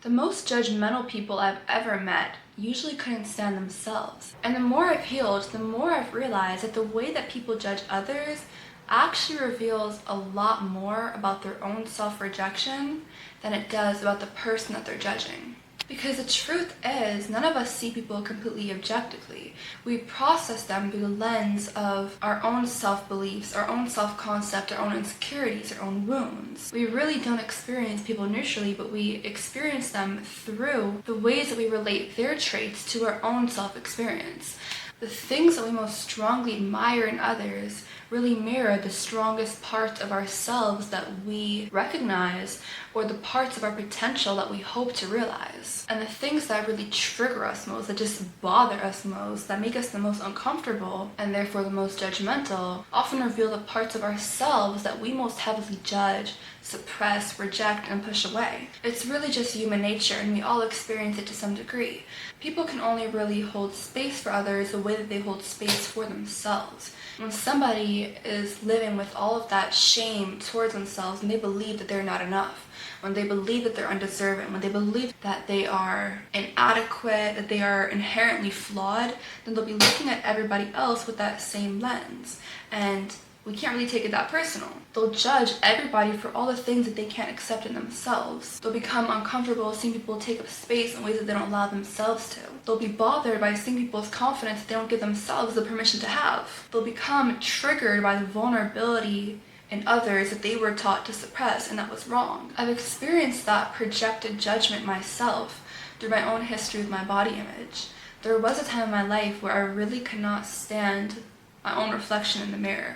The most judgmental people I've ever met usually couldn't stand themselves. And the more I've healed, the more I've realized that the way that people judge others actually reveals a lot more about their own self-rejection than it does about the person that they're judging. Because the truth is, none of us see people completely objectively. We process them through the lens of our own self-beliefs, our own self-concept, our own insecurities, our own wounds. We really don't experience people neutrally, but we experience them through the ways that we relate their traits to our own self-experience. The things that we most strongly admire in others really mirror the strongest parts of ourselves that we recognize, or the parts of our potential that we hope to realize. And the things that really trigger us most, that just bother us most, that make us the most uncomfortable, and therefore the most judgmental, often reveal the parts of ourselves that we most heavily judge, suppress, reject, and push away. It's really just human nature, and we all experience it to some degree. People can only really hold space for others the way that they hold space for themselves. When somebody is living with all of that shame towards themselves and they believe that they're not enough, when they believe that they're undeserving, when they believe that they are inadequate, that they are inherently flawed, then they'll be looking at everybody else with that same lens. And we can't really take it that personal. They'll judge everybody for all the things that they can't accept in themselves. They'll become uncomfortable seeing people take up space in ways that they don't allow themselves to. They'll be bothered by seeing people's confidence that they don't give themselves the permission to have. They'll become triggered by the vulnerability in others that they were taught to suppress, and that was wrong. I've experienced that projected judgment myself through my own history with my body image. There was a time in my life where I really could not stand my own reflection in the mirror.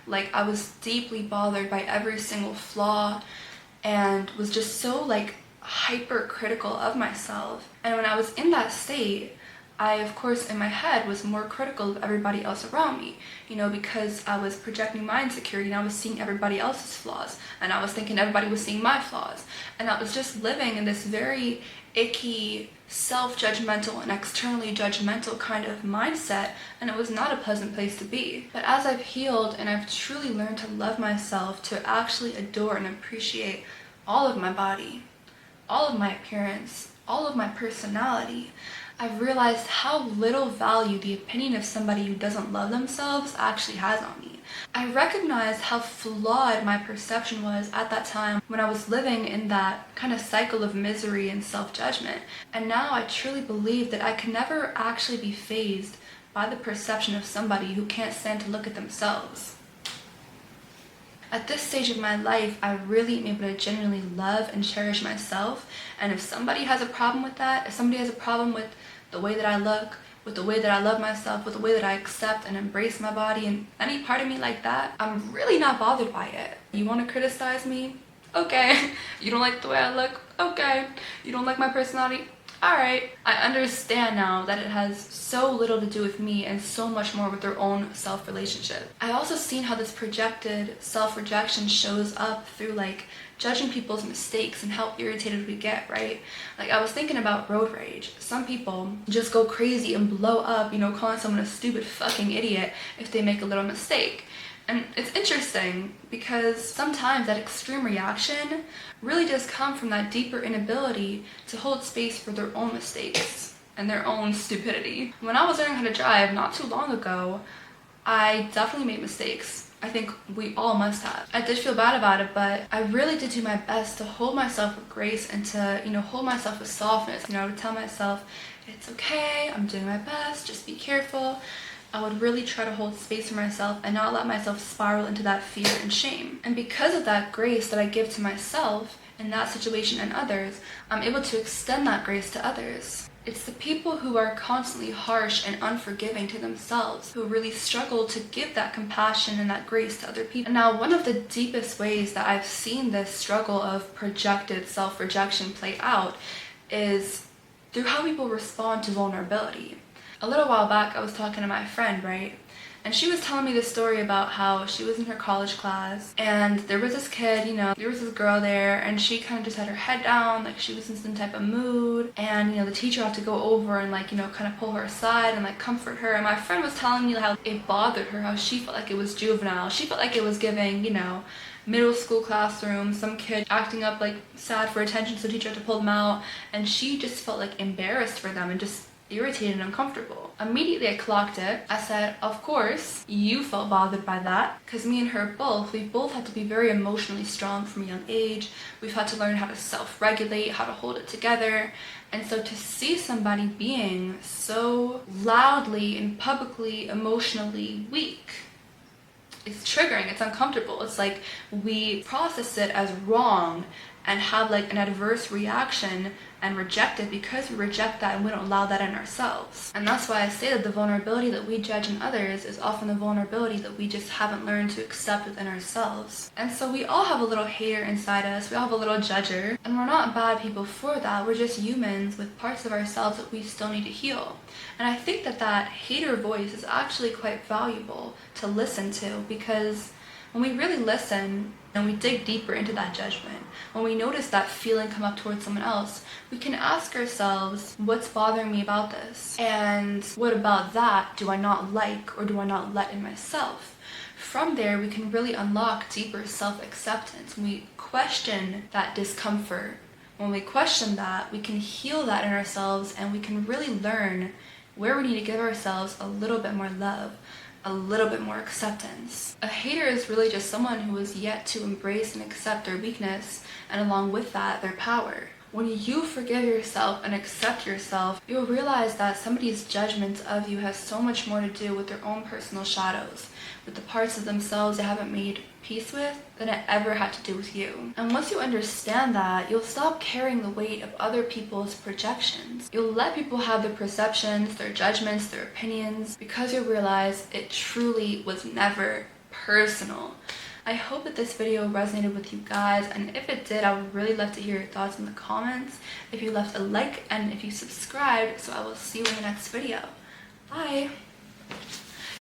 Like, I was deeply bothered by every single flaw and was just so hypercritical of myself. And when I was in that state, I, of course, in my head was more critical of everybody else around me, because I was projecting my insecurity and I was seeing everybody else's flaws, and I was thinking everybody was seeing my flaws. And I was just living in this very icky, self-judgmental and externally judgmental kind of mindset, and it was not a pleasant place to be. But as I've healed and I've truly learned to love myself, to actually adore and appreciate all of my body, all of my appearance, all of my personality, I've realized how little value the opinion of somebody who doesn't love themselves actually has on me. I recognized how flawed my perception was at that time when I was living in that kind of cycle of misery and self-judgment. And now I truly believe that I can never actually be fazed by the perception of somebody who can't stand to look at themselves. At this stage of my life, I really am able to genuinely love and cherish myself. And if somebody has a problem with that, if somebody has a problem with the way that I look, with the way that I love myself, with the way that I accept and embrace my body and any part of me like that, I'm really not bothered by it. You want to criticize me? Okay. You don't like the way I look? Okay. You don't like my personality? Alright. I understand now that it has so little to do with me and so much more with their own self-relationship. I also seen how this projected self-rejection shows up through judging people's mistakes and how irritated we get, right? I was thinking about road rage. Some people just go crazy and blow up, calling someone a stupid fucking idiot if they make a little mistake. And it's interesting because sometimes that extreme reaction really does come from that deeper inability to hold space for their own mistakes and their own stupidity. When I was learning how to drive not too long ago, I definitely made mistakes. I think we all must have. I did feel bad about it, but I really did do my best to hold myself with grace and to, hold myself with softness. To tell myself, it's okay, I'm doing my best, just be careful. I would really try to hold space for myself and not let myself spiral into that fear and shame. And because of that grace that I give to myself in that situation and others, I'm able to extend that grace to others. It's the people who are constantly harsh and unforgiving to themselves who really struggle to give that compassion and that grace to other people. And now, one of the deepest ways that I've seen this struggle of projected self-rejection play out is through how people respond to vulnerability. A little while back, I was talking to my friend, right? And she was telling me this story about how she was in her college class and there was this kid, there was this girl there, and she kind of just had her head down, she was in some type of mood, and the teacher had to go over and kind of pull her aside and comfort her. And my friend was telling me how it bothered her, how she felt like it was juvenile. She felt like it was giving, middle school classroom, some kid acting up like sad for attention, so the teacher had to pull them out, and she just felt like embarrassed for them and just irritated and uncomfortable. Immediately I clocked it. I said, of course you felt bothered by that, because me and her we both had to be very emotionally strong from a young age. We've had to learn how to self-regulate, how to hold it together. And so to see somebody being so loudly and publicly emotionally weak, it's triggering, it's uncomfortable. It's like we process it as wrong and have like an adverse reaction and reject it because we reject that and we don't allow that in ourselves. And that's why I say that the vulnerability that we judge in others is often the vulnerability that we just haven't learned to accept within ourselves. And so we all have a little hater inside us, we all have a little judger, and we're not bad people for that. We're just humans with parts of ourselves that we still need to heal. And I think that that hater voice is actually quite valuable to listen to, because when we really listen and we dig deeper into that judgment, when we notice that feeling come up towards someone else, we can ask ourselves, what's bothering me about this? And what about that do I not like or do I not let in myself? From there, we can really unlock deeper self-acceptance. When we question that discomfort, when we question that, we can heal that in ourselves, and we can really learn where we need to give ourselves a little bit more love, a little bit more acceptance. A hater is really just someone who is yet to embrace and accept their weakness, and along with that, their power. When you forgive yourself and accept yourself, you'll realize that somebody's judgment of you has so much more to do with their own personal shadows, with the parts of themselves they haven't made peace with, than it ever had to do with you. And once you understand that, you'll stop carrying the weight of other people's projections. You'll let people have their perceptions, their judgments, their opinions, because you'll realize it truly was never personal. I hope that this video resonated with you guys, and if it did, I would really love to hear your thoughts in the comments, if you left a like, and if you subscribed, so I will see you in the next video. Bye!